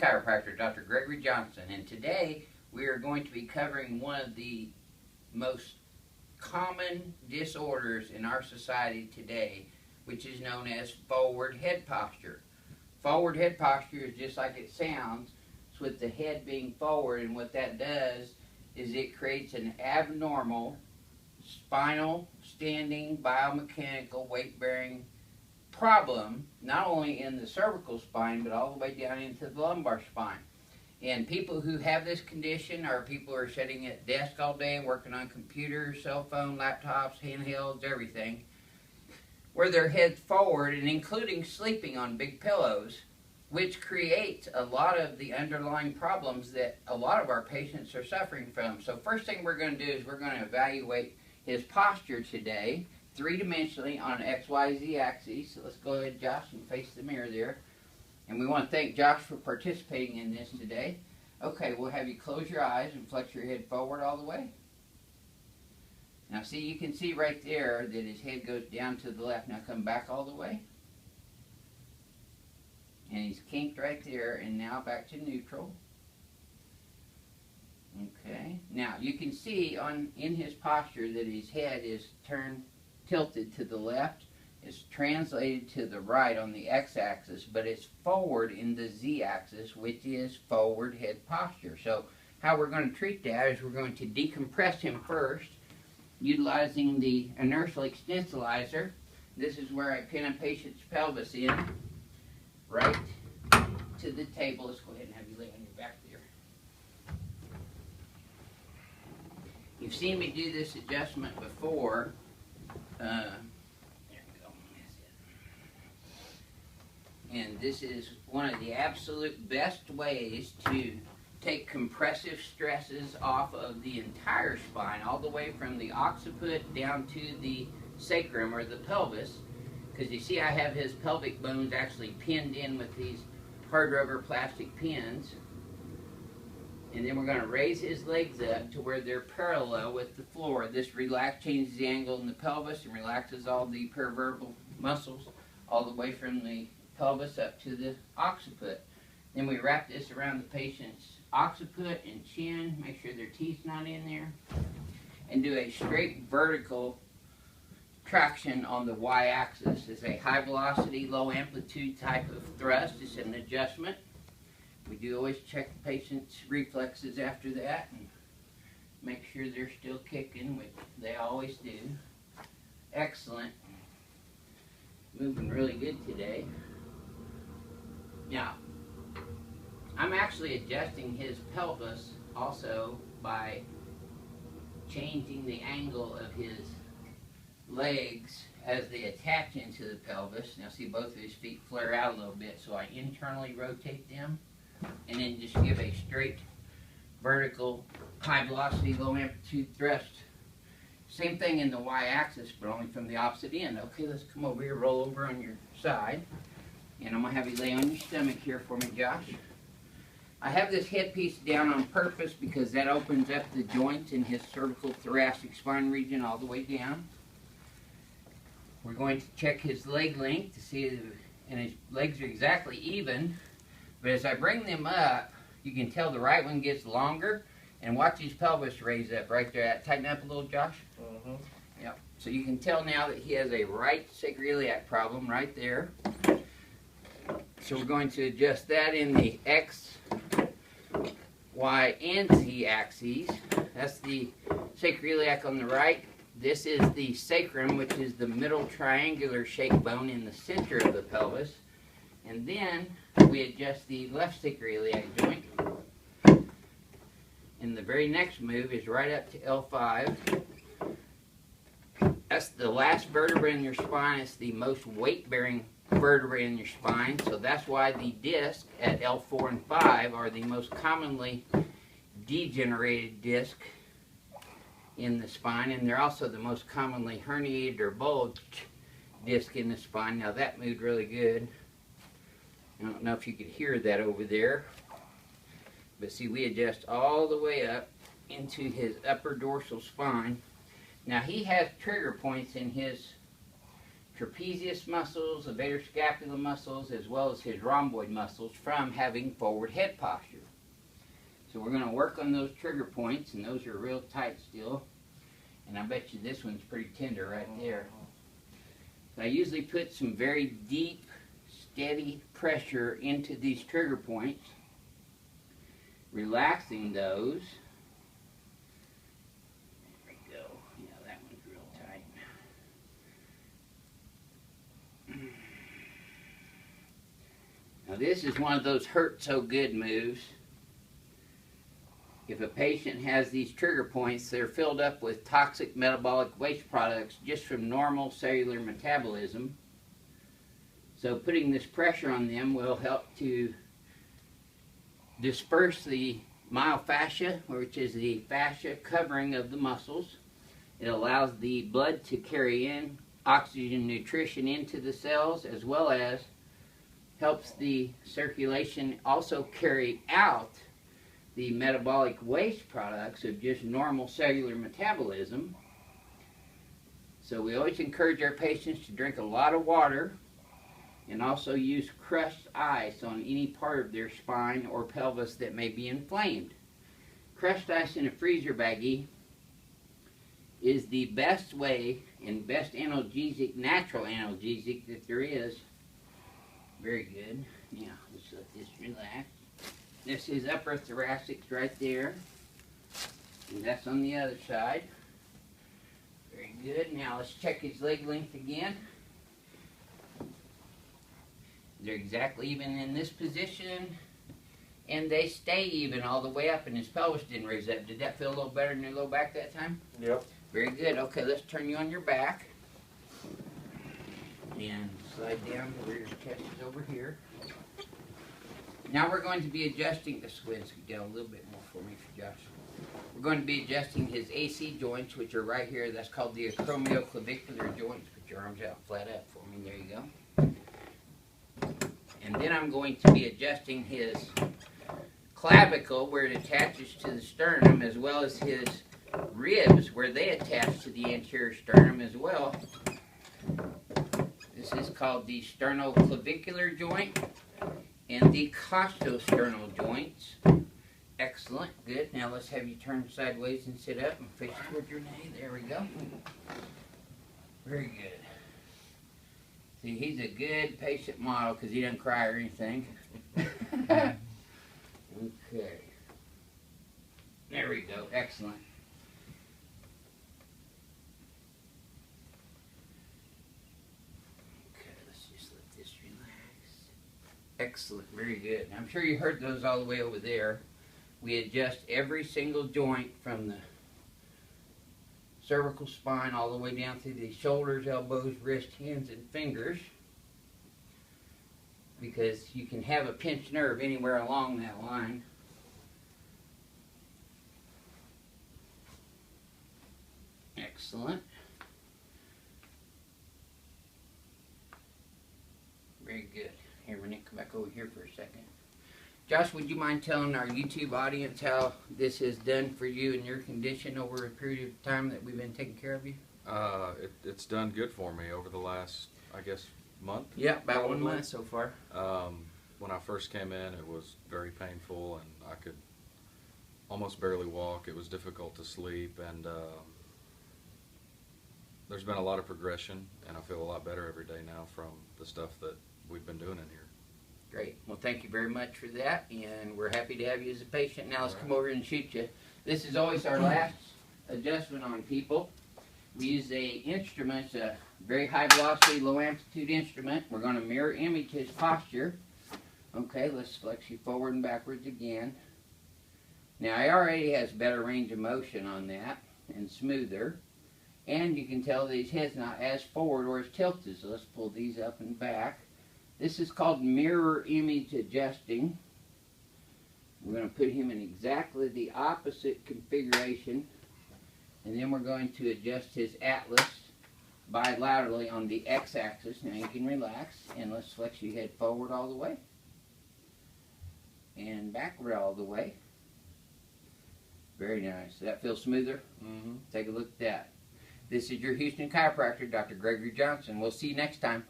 chiropractor, Dr. Gregory Johnson, and today we are going to be covering one of the most common disorders in our society today, which is known as forward head posture. Forward head posture is just like it sounds. It's with the head being forward, and what that does is it creates an abnormal spinal, standing, biomechanical, weight-bearing problem, not only in the cervical spine, but all the way down into the lumbar spine. And people who have this condition are people who are sitting at desk all day, working on computers, cell phone, laptops, handhelds, everything, where their head's forward, and including sleeping on big pillows, which creates a lot of the underlying problems that a lot of our patients are suffering from. So first thing we're going to do is we're going to evaluate his posture today, three-dimensionally on XYZ axis. So let's go ahead, Josh, and face the mirror there. And we want to thank Josh for participating in this today. Okay, we'll have you close your eyes and flex your head forward all the way. Now see, you can see right there that his head goes down to the left. Now come back all the way. And he's kinked right there, and now back to neutral. Okay, now you can see in his posture that his head is tilted to the left. It's translated to the right on the x-axis, but it's forward in the z-axis, which is forward head posture. So how we're going to treat that is we're going to decompress him first, utilizing the inertial extensilizer. This is where I pin a patient's pelvis in, right to the table. Let's go ahead and have you lay on your back there. You've seen me do this adjustment before. There we go. That's it. And this is one of the absolute best ways to take compressive stresses off of the entire spine, all the way from the occiput down to the sacrum or the pelvis. Because you see I have his pelvic bones actually pinned in with these hard rubber plastic pins. And then we're going to raise his legs up to where they're parallel with the floor. This changes the angle in the pelvis and relaxes all the perivertebral muscles all the way from the pelvis up to the occiput. Then we wrap this around the patient's occiput and chin, make sure their teeth's not in there, and do a straight vertical traction on the y-axis. It's a high velocity, low amplitude type of thrust. It's an adjustment. We do always check the patient's reflexes after that and make sure they're still kicking, which they always do. Excellent. Moving really good today. Now, I'm actually adjusting his pelvis also by changing the angle of his legs as they attach into the pelvis. Now see, both of his feet flare out a little bit, so I internally rotate them and then just give a straight vertical high velocity low amplitude thrust. Same thing in the y-axis, but only from the opposite end. Okay, let's come over here, roll over on your side, and I'm going to have you lay on your stomach here for me, Josh. I have this headpiece down on purpose because that opens up the joints in his cervical thoracic spine region all the way down. We're going to check his leg length to see if his legs are exactly even. But as I bring them up, you can tell the right one gets longer, and watch his pelvis raise up right there. Tighten up a little, Josh. Mm-hmm. Yep. So you can tell now that he has a right sacroiliac problem right there. So we're going to adjust that in the X, Y, and Z axes. That's the sacroiliac on the right. This is the sacrum, which is the middle triangular shaped bone in the center of the pelvis. And then we adjust the left sacroiliac joint. And the very next move is right up to L5. That's the last vertebra in your spine. It's the most weight-bearing vertebrae in your spine. So that's why the disc at L4 and 5 are the most commonly degenerated disc in the spine. And they're also the most commonly herniated or bulged disc in the spine. Now that moved really good. I don't know if you could hear that over there, but see, we adjust all the way up into his upper dorsal spine. Now he has trigger points in his trapezius muscles, levator scapula muscles, as well as his rhomboid muscles from having forward head posture. So we're going to work on those trigger points, and those are real tight still. And I bet you this one's pretty tender right there. So I usually put some very deep, steady pressure into these trigger points, relaxing those. There we go. Yeah, that one's real tight. Now this is one of those hurt so good moves. If a patient has these trigger points, they're filled up with toxic metabolic waste products just from normal cellular metabolism. So putting this pressure on them will help to disperse the myofascia, which is the fascia covering of the muscles. It allows the blood to carry in oxygen nutrition into the cells, as well as helps the circulation also carry out the metabolic waste products of just normal cellular metabolism. So we always encourage our patients to drink a lot of water and also use crushed ice on any part of their spine or pelvis that may be inflamed. Crushed ice in a freezer baggie is the best way and best analgesic, natural analgesic that there is. Very good. Now, let's let this relax. This is upper thoracic right there, and that's on the other side. Very good. Now let's check his leg length again. They're exactly even in this position, and they stay even all the way up, and his pelvis didn't raise up. Did that feel a little better in your low back that time? Yep. Very good. Okay, let's turn you on your back. And slide down to where your chest is over here. Now we're going to be adjusting, this squint down a little bit more for me, Josh. We're going to be adjusting his AC joints, which are right here. That's called the acromioclavicular joints. Put your arms out flat up for me. There you go. And then I'm going to be adjusting his clavicle, where it attaches to the sternum, as well as his ribs, where they attach to the anterior sternum as well. This is called the sternoclavicular joint and the costosternal joints. Excellent. Good. Now let's have you turn sideways and sit up and face toward your knee. There we go. Very good. See, he's a good patient model because he doesn't cry or anything. Okay. There we go. Excellent. Excellent, very good. I'm sure you heard those all the way over there. We adjust every single joint from the cervical spine all the way down through the shoulders, elbows, wrists, hands, and fingers, because you can have a pinched nerve anywhere along that line. Excellent. Very good. Here, Renee, come back over here for a second. Josh, would you mind telling our YouTube audience how this has done for you and your condition over a period of time that we've been taking care of you? It's done good for me over the last, I guess, month. Yeah, about 1 month so far. When I first came in, it was very painful, and I could almost barely walk. It was difficult to sleep, and there's been a lot of progression, and I feel a lot better every day now from the stuff that we've been doing in here. Great. Well, thank you very much for that, and we're happy to have you as a patient. Now let's come over and shoot you. This is always our last adjustment on people. We use a instrument, a very high velocity, low amplitude instrument. We're going to mirror image his posture. Okay, let's flex you forward and backwards again. Now he already has better range of motion on that and smoother. And you can tell that his head's not as forward or as tilted. So let's pull these up and back. This is called mirror image adjusting. We're going to put him in exactly the opposite configuration. And then we're going to adjust his atlas bilaterally on the x-axis. Now you can relax, and let's flex your head forward all the way. And backward all the way. Very nice. Does that feel smoother? Mm-hmm. Take a look at that. This is your Houston chiropractor, Dr. Gregory Johnson. We'll see you next time.